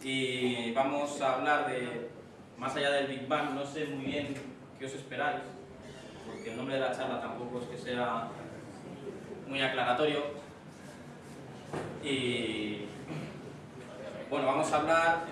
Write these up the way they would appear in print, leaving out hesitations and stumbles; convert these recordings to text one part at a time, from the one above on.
y vamos a hablar de, más allá del Big Bang, no sé muy bien qué os esperáis, porque el nombre de la charla tampoco es que sea muy aclaratorio. Y bueno, vamos a hablar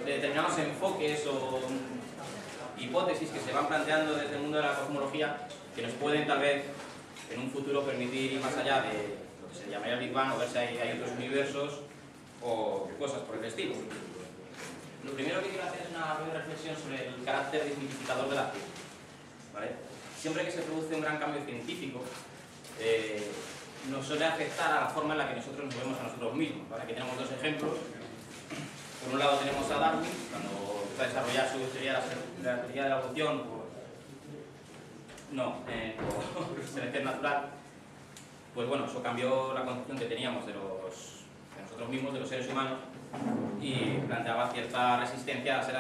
de determinados enfoques o hipótesis que se van planteando desde el mundo de la cosmología que nos pueden tal vez en un futuro permitir ir más allá de lo que se llamaría el Big Bang o ver si hay otros universos o cosas por el estilo. Lo primero que quiero hacer es una breve reflexión sobre el carácter desmitificador de la ciencia, ¿vale? Siempre que se produce un gran cambio científico, nos suele afectar a la forma en la que nosotros nos vemos a nosotros mismos, ¿vale? Aquí tenemos dos ejemplos. Por un lado tenemos a Darwin, cuando empezó a desarrollar su teoría de la teoría de la evolución por selección natural. Pues bueno, eso cambió la concepción que teníamos de nosotros mismos, de los seres humanos, y planteaba cierta resistencia a ser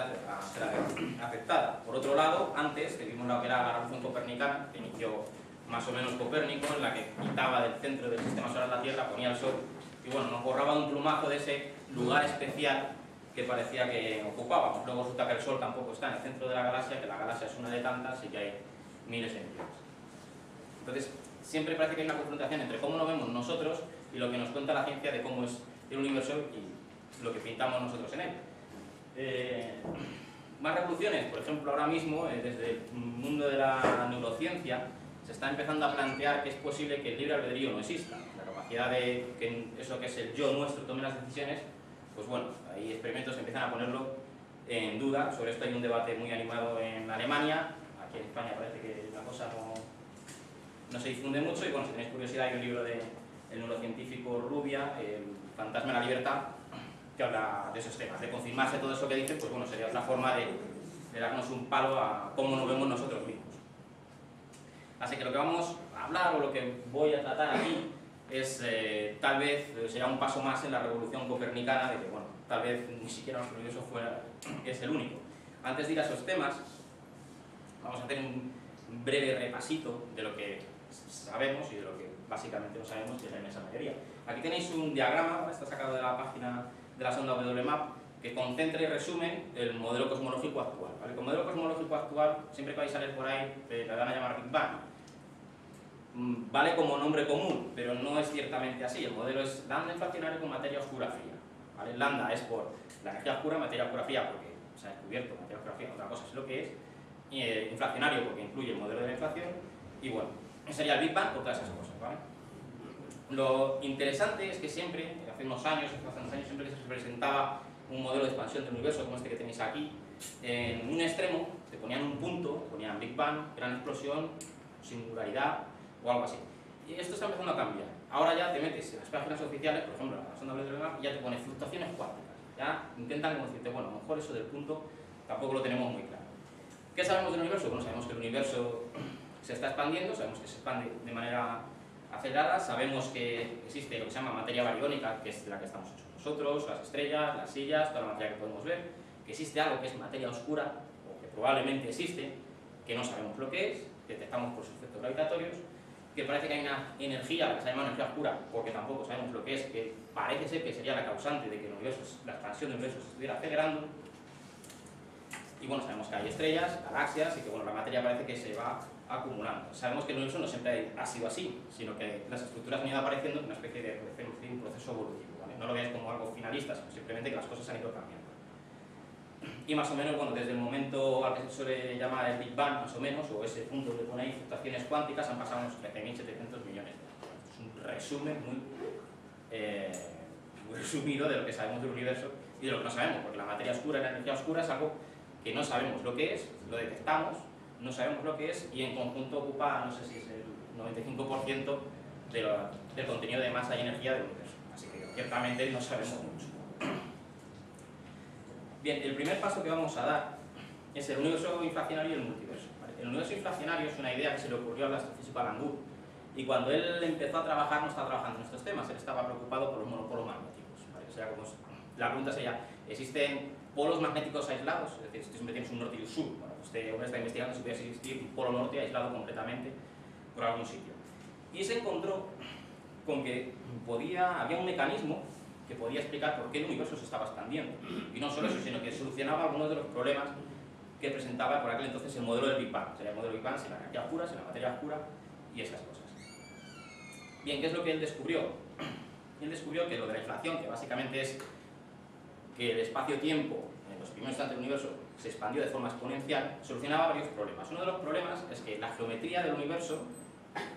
afectada. Por otro lado, antes vimos lo que era la revolución copernicana, que inició más o menos Copérnico, en la que quitaba del centro del sistema solar la Tierra, ponía el Sol, y bueno, nos borraba un plumazo de ese lugar especial que parecía que ocupábamos. Luego resulta que el Sol tampoco está en el centro de la galaxia, que la galaxia es una de tantas y que hay miles de millones. Entonces, siempre parece que hay una confrontación entre cómo nos vemos nosotros y lo que nos cuenta la ciencia de cómo es el universo y lo que pintamos nosotros en él. Más revoluciones, por ejemplo, ahora mismo, desde el mundo de la neurociencia, se está empezando a plantear que es posible que el libre albedrío no exista. La capacidad de que eso que es el yo nuestro tome las decisiones, pues bueno, hay experimentos que empiezan a ponerlo en duda. Sobre esto hay un debate muy animado en Alemania. Aquí en España parece que la cosa no se difunde mucho, y bueno, si tenéis curiosidad hay un libro del neurocientífico Rubia, El fantasma de la libertad, que habla de esos temas. De confirmarse todo eso que dice, pues bueno, sería otra forma de darnos un palo a cómo nos vemos nosotros mismos. Así que lo que vamos a hablar, o lo que voy a tratar aquí, es tal vez será un paso más en la revolución copernicana, de que bueno, tal vez ni siquiera nuestro universo es el único. Antes de ir a esos temas, vamos a hacer un breve repasito de lo que sabemos y de lo que básicamente no sabemos, que es la inmensa mayoría. Aquí tenéis un diagrama, está sacado de la página de la sonda WMAP, que concentra y resume el modelo cosmológico actual, ¿vale? El modelo cosmológico actual, siempre que vais a leer por ahí, le van a llamar Big Bang. Vale como nombre común, pero no es ciertamente así. El modelo es lambda inflacionario con materia oscura fría, ¿vale? Lambda es por la energía oscura, materia oscura fría porque se ha descubierto materia oscura fría, otra cosa es lo que es, y inflacionario porque incluye el modelo de la inflación, y bueno, sería el Big Bang por todas esas cosas, ¿vale? Lo interesante es que siempre, hace unos años, siempre que se presentaba un modelo de expansión del universo como este que tenéis aquí, en un extremo te ponían un punto, te ponían Big Bang, gran explosión, singularidad o algo así. Y esto está empezando a cambiar. Ahora ya te metes en las páginas oficiales, por ejemplo, la sonda WMAP, y ya te pone fluctuaciones cuánticas. Ya intentan como decirte, bueno, a lo mejor eso del punto tampoco lo tenemos muy claro. ¿Qué sabemos del universo? Bueno, sabemos que el universo se está expandiendo, sabemos que se expande de manera acelerada, sabemos que existe lo que se llama materia bariónica, que es la que estamos hechos nosotros, las estrellas, las sillas, toda la materia que podemos ver, que existe algo que es materia oscura, o que probablemente existe, que no sabemos lo que es, que detectamos por sus efectos gravitatorios, que parece que hay una energía, que se llama energía oscura, porque tampoco sabemos lo que es, que parece ser que sería la causante de que el universo, la expansión del universo se estuviera acelerando. Y bueno, sabemos que hay estrellas, galaxias, y que bueno, la materia parece que se va acumulando. Sabemos que el universo no siempre ha sido así, sino que las estructuras han ido apareciendo en una especie de un proceso evolutivo, ¿vale? No lo veáis como algo finalista, sino simplemente que las cosas han ido cambiando. Y más o menos, bueno, desde el momento al que se suele llamar el Big Bang, más o menos, o ese punto que pone ahí, fluctuaciones cuánticas, han pasado unos 13.700 millones de años. Es un resumen muy resumido de lo que sabemos del universo y de lo que no sabemos, porque la materia oscura y la energía oscura es algo que no sabemos lo que es, lo detectamos, no sabemos lo que es, y en conjunto ocupa, no sé si es el 95% del contenido de masa y energía del universo. Así que ciertamente no sabemos mucho. Bien, el primer paso que vamos a dar es el universo inflacionario y el multiverso, ¿vale? El universo inflacionario es una idea que se le ocurrió al astrofísico Alan Guth, y cuando él empezó a trabajar no estaba trabajando en estos temas, él estaba preocupado por los monopolos magnéticos, ¿vale? O sea, la pregunta sería, ¿existen polos magnéticos aislados? Es decir, si siempre tienes un norte y un sur. Bueno, este hombre está investigando si puede existir un polo norte aislado completamente por algún sitio. Y se encontró con que había un mecanismo que podía explicar por qué el universo se estaba expandiendo. Y no solo eso, sino que solucionaba algunos de los problemas que presentaba por aquel entonces el modelo del Big Bang. Sería el modelo del Big Bang sin la energía oscura, sin la materia oscura y esas cosas. Bien, ¿qué es lo que él descubrió? Él descubrió que lo de la inflación, que básicamente es que el espacio-tiempo en los primeros instantes del universo se expandió de forma exponencial, solucionaba varios problemas. Uno de los problemas es que la geometría del universo,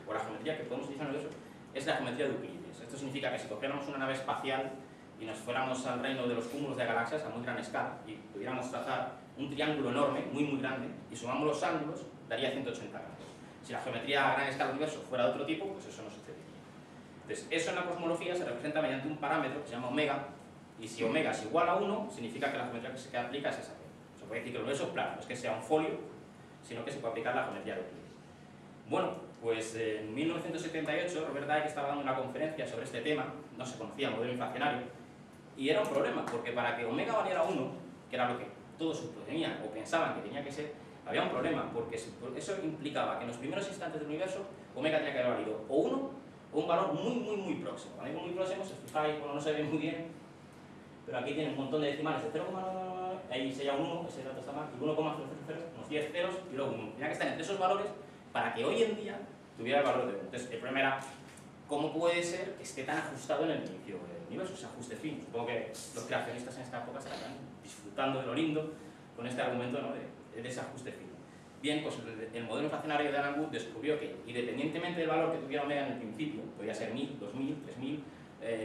o la geometría que podemos utilizar en el universo, es la geometría de Euclides. Esto significa que si cogiéramos una nave espacial y nos fuéramos al reino de los cúmulos de galaxias a muy gran escala y pudiéramos trazar un triángulo enorme, muy grande, y sumamos los ángulos, daría 180 grados. Si la geometría a gran escala del universo fuera de otro tipo, pues eso no sucedería. Entonces, eso en la cosmología se representa mediante un parámetro que se llama omega, y si omega es igual a 1, significa que la geometría que se aplica es esa. Se puede decir que el universo es plano, no es que sea un folio, sino que se puede aplicar la geometría de Euclides. Bueno, pues en 1978 Robert Dicke estaba dando una conferencia sobre este tema, no se conocía el modelo inflacionario, y era un problema, porque para que omega valiera 1, que era lo que todos suponían o pensaban que tenía que ser, había un problema, porque eso implicaba que en los primeros instantes del universo omega tenía que haber valido o 1 o un valor muy próximo. Cuando digo muy próximo, se fijáis, bueno, no se ve muy bien, pero aquí tiene un montón de decimales de 0,9, ahí sería un 1, ese dato está mal, y 1,000, unos 10 ceros y luego 1. Tenía que estar entre esos valores para que hoy en día tuviera el valor de 1. Entonces, el problema era cómo puede ser que esté tan ajustado en el inicio del universo, ese ajuste fino. Supongo que los creacionistas en esta época estarán disfrutando de lo lindo con este argumento, ¿no?, de ese ajuste fino. Bien, pues el modelo inflacionario de Alan Guth descubrió que, independientemente del valor que tuviera omega en el principio, podía ser 1000, 2000, 3000,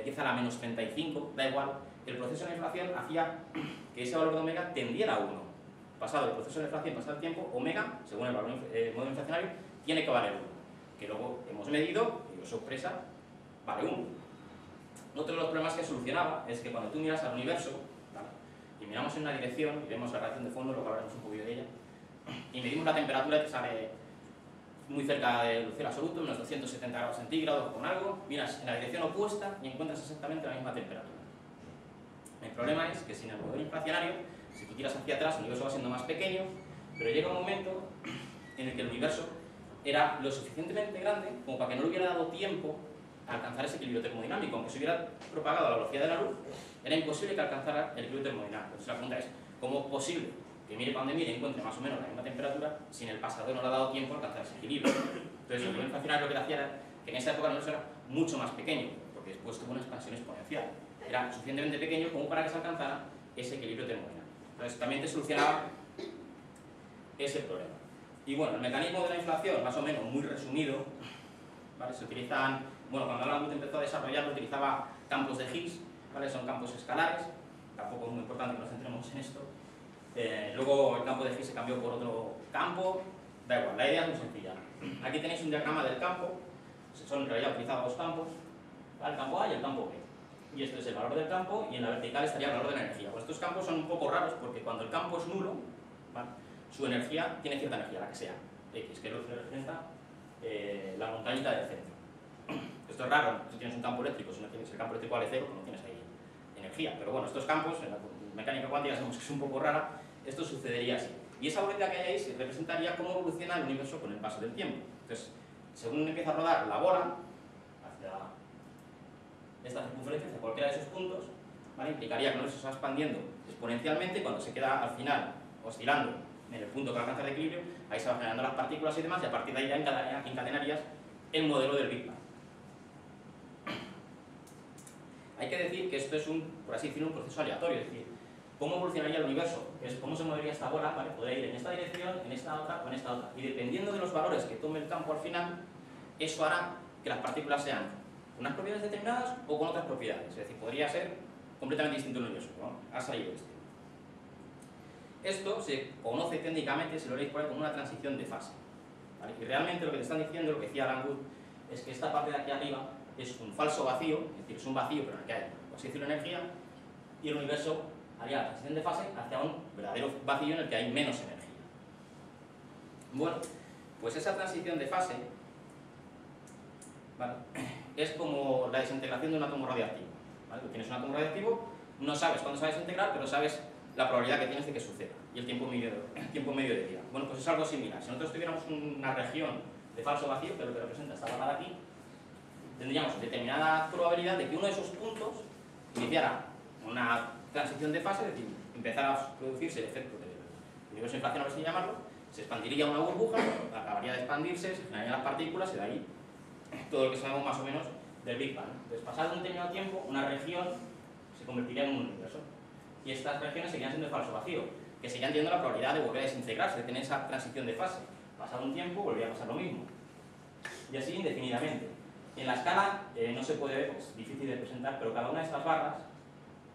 10 a la menos 35, da igual, el proceso de la inflación hacía que ese valor de omega tendiera a 1. Pasado el proceso de inflación, pasado el tiempo, omega, según el modelo inflacionario, tiene que valer 1. Que luego hemos medido, y oh sorpresa, vale 1. Otro de los problemas que solucionaba es que cuando tú miras al universo, ¿vale?, y miramos en una dirección, y vemos la radiación de fondo, luego hablaremos un poquito de ella, y medimos la temperatura que sale muy cerca del cielo absoluto, unos 270 grados centígrados con algo, miras en la dirección opuesta y encuentras exactamente la misma temperatura. El problema es que sin el modelo inflacionario, si tú tiras hacia atrás, el universo va siendo más pequeño, pero llega un momento en el que el universo era lo suficientemente grande como para que no le hubiera dado tiempo a alcanzar ese equilibrio termodinámico. Aunque se hubiera propagado a la velocidad de la luz, era imposible que alcanzara el equilibrio termodinámico. Entonces la pregunta es, ¿cómo es posible que mire para donde mire y encuentre más o menos la misma temperatura si en el pasado no le ha dado tiempo a alcanzar ese equilibrio? Entonces el modelo inflacionario lo que hacía era que en esa época el universo era mucho más pequeño, porque después tuvo una expansión exponencial. Era suficientemente pequeño como para que se alcanzara ese equilibrio termodinámico. Entonces también te solucionaba ese problema. Y bueno, el mecanismo de la inflación, más o menos muy resumido, ¿vale? Se utilizan, bueno, cuando Alan Guth empezó a desarrollarlo, utilizaba campos de Higgs, ¿vale? Son campos escalares, tampoco es muy importante que nos centremos en esto. Luego el campo de Higgs se cambió por otro campo, da igual, la idea es muy sencilla. Aquí tenéis un diagrama del campo, son en realidad utilizados dos campos, ¿vale?, el campo A y el campo B. Y esto es el valor del campo, y en la vertical estaría el valor de la energía. Pues estos campos son un poco raros porque cuando el campo es nulo, ¿vale?, su energía tiene cierta energía, la que sea, X, que es lo que representa la montañita del centro. Esto es raro, si tienes un campo eléctrico, si no tienes el campo eléctrico vale cero, pues no tienes ahí energía. Pero bueno, estos campos, en la mecánica cuántica sabemos que es un poco rara, esto sucedería así. Y esa bolita que hay ahí representaría cómo evoluciona el universo con el paso del tiempo. Entonces, según empieza a rodar la bola, hacia esta circunferencia, hacia cualquiera de esos puntos, ¿vale?, implicaría que el universo se va expandiendo exponencialmente. Cuando se queda al final oscilando en el punto que alcanza el equilibrio, ahí se van generando las partículas y demás, y a partir de ahí ya encadenarías el modelo del Big Bang. Hay que decir que esto es por así decirlo, un proceso aleatorio, es decir, cómo evolucionaría el universo, es cómo se movería esta bola, ¿vale?, podría ir en esta dirección, en esta otra o en esta otra, y dependiendo de los valores que tome el campo al final, eso hará que las partículas sean con unas propiedades determinadas o con otras propiedades, es decir, podría ser completamente distinto el universo, ¿no? Ha salido esto. Esto se conoce técnicamente, se lo leéis por ahí, como una transición de fase, ¿vale? Y realmente lo que te están diciendo, lo que decía Alan Guth, es que esta parte de aquí arriba es un falso vacío, es decir, es un vacío pero en el que hay, por así decirlo, energía, y el universo haría la transición de fase hacia un verdadero vacío en el que hay menos energía. Bueno, pues esa transición de fase, ¿vale?, es como la desintegración de un átomo radiactivo, ¿vale? Tú tienes un átomo radiactivo, no sabes cuándo se va a desintegrar, pero sabes la probabilidad que tienes de que suceda y el tiempo medio de vida. Bueno, pues es algo similar. Si nosotros tuviéramos una región de falso vacío, que es lo que representa esta barra de aquí, tendríamos determinada probabilidad de que uno de esos puntos iniciara una transición de fase, es decir, empezara a producirse el efecto del universo inflacionario, sin llamarlo, se expandiría una burbuja, acabaría de expandirse, se generarían las partículas y de ahí todo lo que sabemos más o menos del Big Bang. Entonces, pasado un determinado tiempo, una región se convertiría en un universo. Y estas regiones seguían siendo de falso vacío, que seguían teniendo la probabilidad de volver a desintegrarse, de tener esa transición de fase. Pasado un tiempo, volvía a pasar lo mismo. Y así indefinidamente. En la escala no se puede ver, es difícil de presentar, pero cada una de estas barras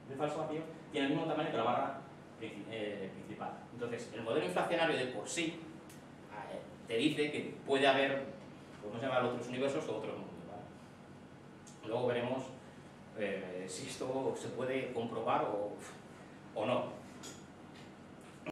de falso vacío tiene el mismo tamaño que la barra principal. Entonces, el modelo inflacionario de por sí te dice que puede haber, podemos llamar otros universos o otros mundos, ¿vale? Luego veremos si esto se puede comprobar o no.